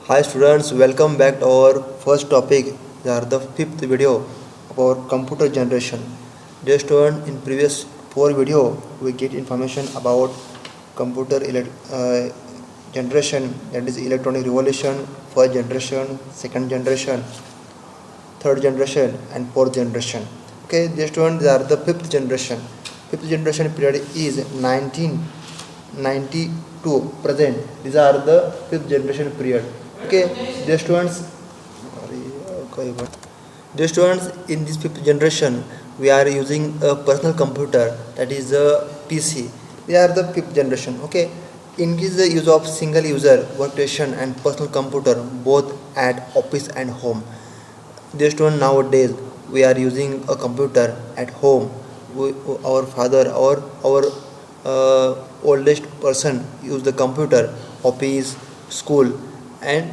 Hi students, welcome back to our first topic. They are the fifth video of our computer generation. Dear student, in previous four video we get information about computer generation, that is electronic revolution, first generation, second generation, third generation and fourth generation. Okay, dear student, they are the fifth generation. Fifth generation period is 1990 to present. These are the fifth generation period. Okay, dear students, dear students, in this fifth generation, we are using a personal computer, that is a PC. They are the fifth generation. Okay, increase the use of single user workstation and personal computer both at office and home. Dear student, nowadays we are using a computer at home. Our father or our oldest person use the computer, office, school, and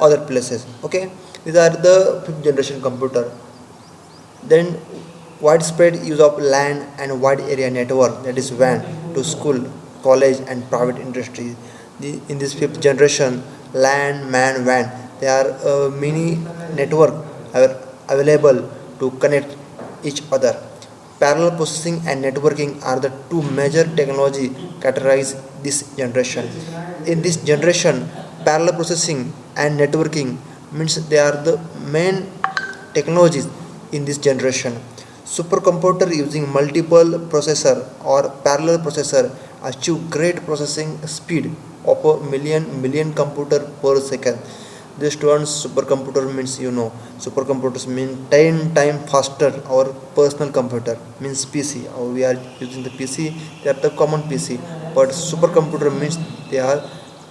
other places. Okay, these are the fifth generation computer. Then widespread use of LAN and wide area network, that is WAN, to school, college and private industry. In this fifth generation, LAN, MAN, WAN, there are many network are available to connect each other. Parallel processing and networking are the two major technology characterize this generation. In this generation, parallel processing and networking means they are the main technologies in this generation. Supercomputer using multiple processor or parallel processor achieve great processing speed of a million computer per second. This students, supercomputer means supercomputers mean 10 times faster. Our personal computer means PC, or we are using the PC, they are the common PC, but supercomputer means they are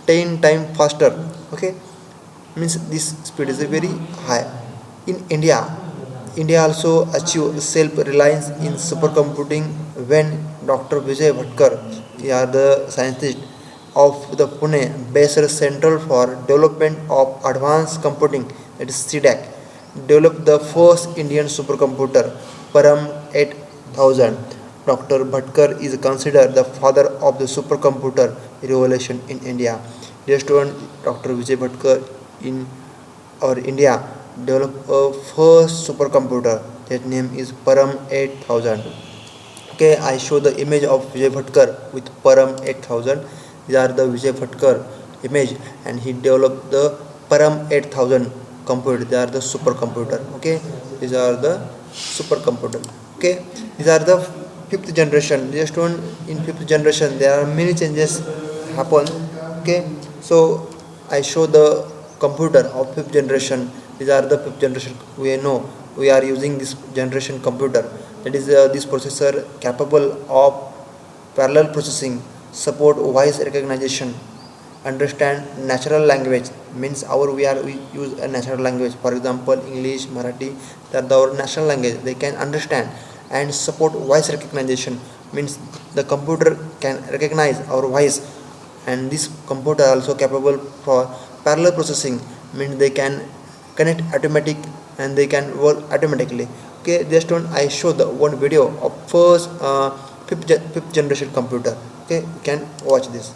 10 times faster. Okay, means this speed is very high. In India also achieve self-reliance in supercomputing when Dr. Vijay Bhatkar, he are the scientist of the Pune based Central for Development of Advanced Computing, that is CDAC, developed the first Indian supercomputer, Param 8000. Dr. Bhatkar is considered the father of the supercomputer revolution in India. Dear student, Dr. Vijay Bhatkar in our India developed a first supercomputer. That name is Param 8000. Okay, I show the image of Vijay Bhatkar with Param 8000. These are the Vijay Bhatkar image, and he developed the Param 8000 computer. They are the supercomputer. Okay, these are the supercomputer. Okay, these are the fifth generation. Just one, in fifth generation there are many changes happen. Okay, so I show the computer of fifth generation. These are the fifth generation. We know we are using this generation computer, that is this processor capable of parallel processing, support voice recognition, understand natural language, means we use a natural language, for example English, Marathi, that our national language they can understand, and support voice recognition means the computer can recognize our voice. And this computer also capable for parallel processing, means they can connect automatic and they can work automatically. Okay, just one I show the one video of first fifth generation computer. Okay, you can watch this.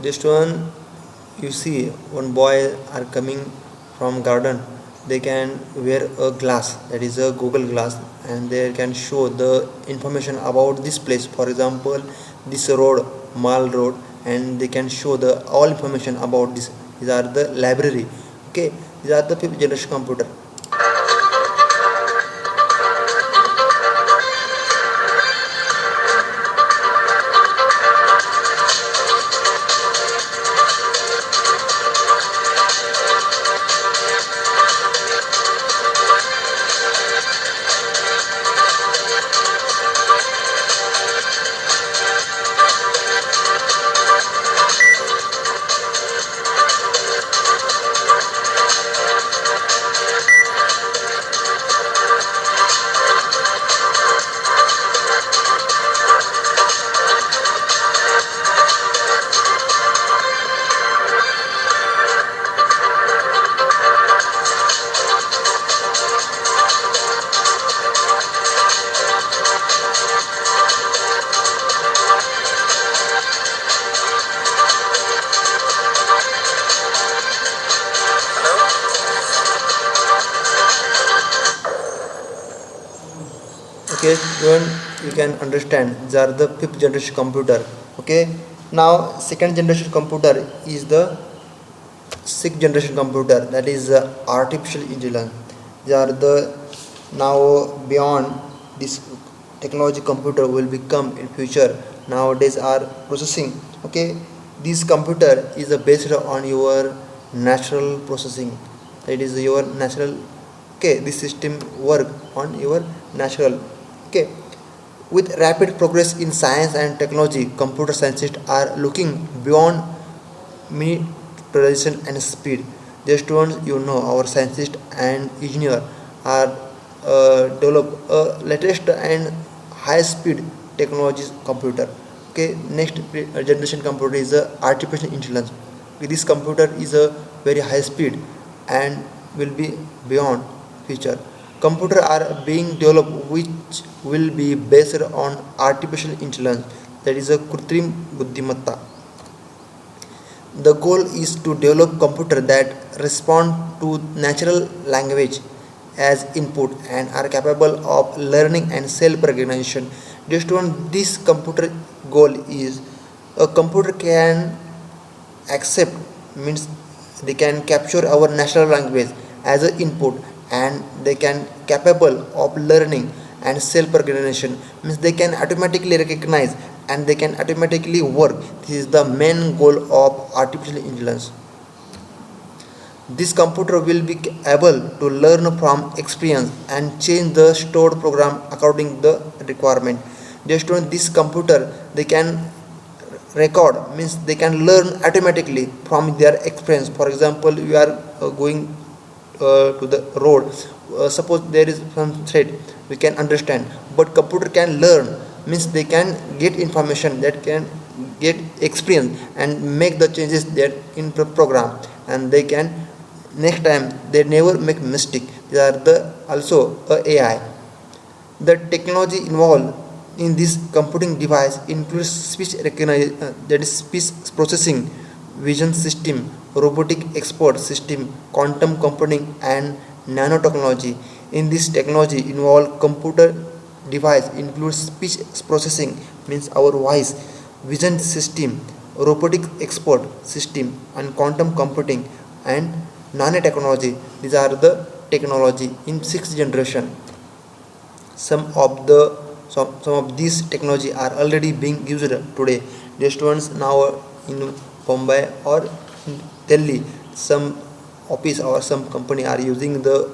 Just one, you see one boy are coming from garden. They can wear a glass, that is a Google glass, and they can show the information about this place, for example this road, Mall Road, and they can show the all information about this. These are the library. Okay, these are the fifth generation computer. Okay, you can understand these are the fifth generation computer. Okay, now second generation computer is the sixth generation computer, that is artificial intelligence. They are the now beyond this technology computer will become in future. Nowadays are processing. Okay, this computer is based on your natural processing. It is your natural. Okay, this system work on your natural. Okay, with rapid progress in science and technology, computer scientists are looking beyond mere precision and speed. The students, our scientists and engineers are develop a latest and high speed technologies computer. Okay, next generation computer is artificial intelligence. Okay, this computer is a very high speed and will be beyond future. Computers are being developed which will be based on artificial intelligence, that is a कृत्रिम बुद्धिमत्ता. The goal is to develop computers that respond to natural language as input and are capable of learning and self-recognition. Just on this computer goal is a computer can accept, means they can capture our natural language as an input, and they can capable of learning and self recognition, means they can automatically recognize and they can automatically work. This is the main goal of artificial intelligence. This computer will be able to learn from experience and change the stored program according to the requirement. Just on this computer, they can record, means they can learn automatically from their experience. For example, you are going to the road, suppose there is some threat, we can understand, but computer can learn, means they can get information, that can get experience and make the changes there in program, and they can next time they never make mistake. They are the also AI. The technology involved in this computing device includes speech recognition, that is speech processing, vision system, robotic expert system, quantum computing, and nanotechnology. In this technology involved computer device includes speech processing, means our voice, vision system, robotic expert system, and quantum computing and nanotechnology. These are the technology in sixth generation. Some of these technology are already being used today. The students now in Bombay or in Delhi, some office or some company are using the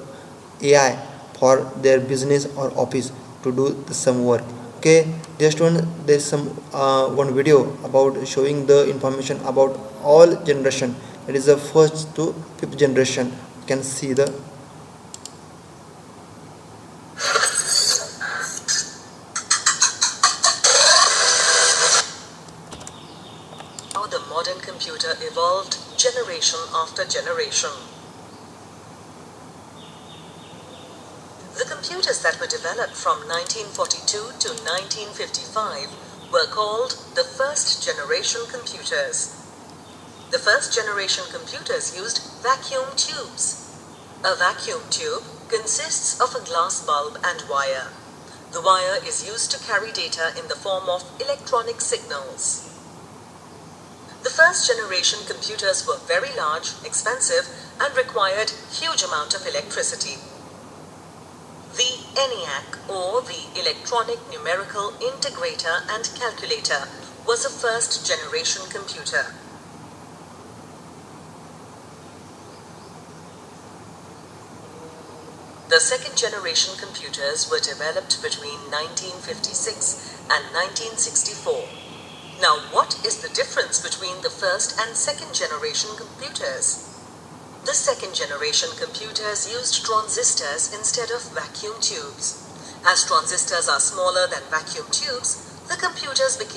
AI for their business or office to do some work. Okay, just one there's some one video about showing the information about all generation. It is the first to fifth generation. You can see the how the modern computer evolved generation after generation. The computers that were developed from 1942 to 1955 were called the first generation computers. The first generation computers used vacuum tubes. A vacuum tube consists of a glass bulb and wire. The wire is used to carry data in the form of electronic signals. The first generation computers were very large, expensive, and required huge amount of electricity. The ENIAC, or the Electronic Numerical Integrator and Calculator, was a first generation computer. The second generation computers were developed between 1956 and 1964. Now, what is the difference between the first and second generation computers? The second generation computers used transistors instead of vacuum tubes. As transistors are smaller than vacuum tubes, the computers became